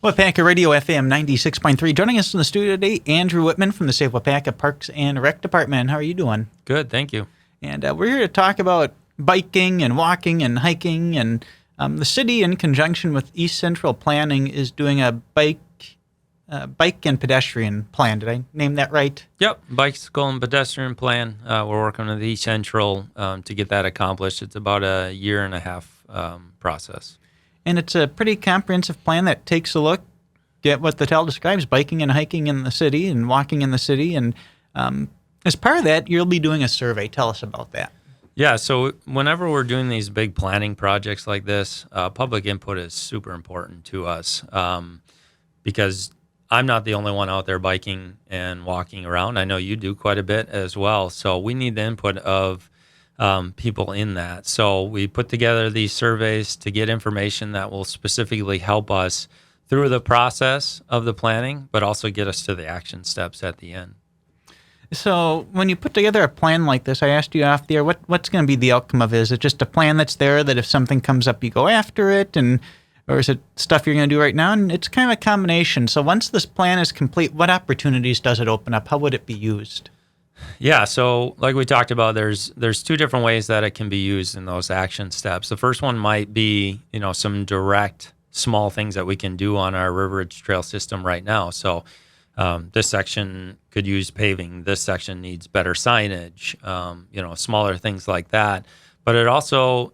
Wapaka Radio FM 96.3. Joining us in the studio today, Andrew Whitman from the Save Wapaka Parks and Rec Department. How are you doing? Good, thank you. And we're here to talk about biking and walking and hiking. And the city, in conjunction with East Central Planning, is doing a bike and pedestrian plan. Did I name that right? Yep, bicycle and pedestrian plan. We're working with East Central to get that accomplished. It's about a year and a half process. And it's a pretty comprehensive plan that takes a look at what the title describes, biking and hiking in the city and walking in the city. And as part of that, you'll be doing a survey. Tell us about that. Yeah, so whenever we're doing these big planning projects like this, public input is super important to us because I'm not the only one out there biking and walking around. I know you do quite a bit as well. So we need the input of people in that. So we put together these surveys to get information that will specifically help us through the process of the planning, but also get us to the action steps at the end. So when you put together a plan like this, I asked you off the air, what's going to be the outcome of it? Is it just a plan that's there that if something comes up, you go after it? Or is it stuff you're going to do right now? And it's kind of a combination. So once this plan is complete, what opportunities does it open up? How would it be used? Yeah, so like we talked about, there's two different ways that it can be used in those action steps. The first one might be, some direct small things that we can do on our River Ridge Trail system right now. So this section could use paving. This section needs better signage, smaller things like that. But it also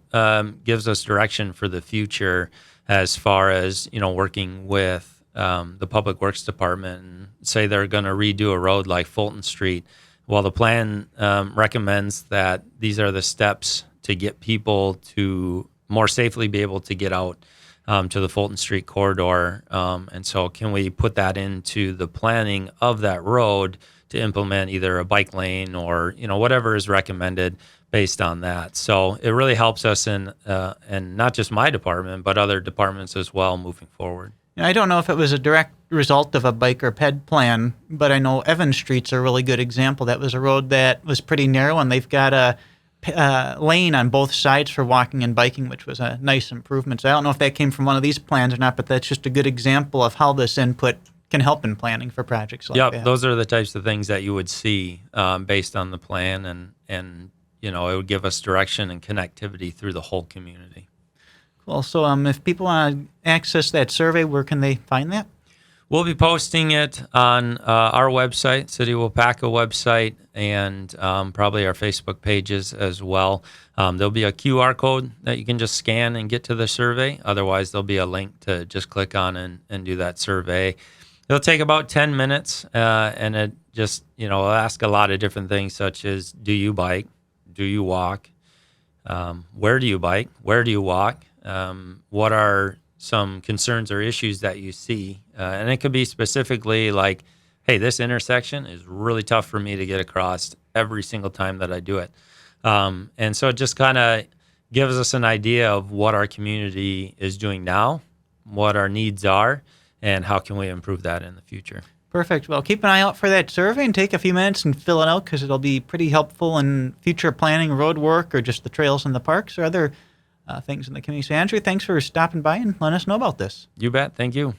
gives us direction for the future as far as, working with the Public Works Department. And say they're going to redo a road like Fulton Street. Well, the plan recommends that these are the steps to get people to more safely be able to get out to the Fulton Street corridor. And so can we put that into the planning of that road to implement either a bike lane or, whatever is recommended based on that. So it really helps us in and not just my department, but other departments as well moving forward. I don't know if it was a direct result of a bike or PED plan, but I know Evans Street's a really good example. That was a road that was pretty narrow, and they've got a lane on both sides for walking and biking, which was a nice improvement. So I don't know if that came from one of these plans or not, but that's just a good example of how this input can help in planning for projects like that. Yep, those are the types of things that you would see based on the plan, and it would give us direction and connectivity through the whole community. Cool. So if people want to access that survey, where can they find that? We'll be posting it on our website, City of Wapaka website, and probably our Facebook pages as well. There'll be a QR code that you can just scan and get to the survey. Otherwise, there'll be a link to just click on and do that survey. It'll take about 10 minutes, and it just, will ask a lot of different things, such as, do you bike? Do you walk? Where do you bike? Where do you walk? What are some concerns or issues that you see? And it could be specifically like, hey, this intersection is really tough for me to get across every single time that I do it. And so it just kind of gives us an idea of what our community is doing now, what our needs are, and how can we improve that in the future. Perfect. Well, keep an eye out for that survey and take a few minutes and fill it out because it'll be pretty helpful in future planning, road work, or just the trails in the parks or other things in the community. So, Andrew, thanks for stopping by and letting us know about this. You bet. Thank you.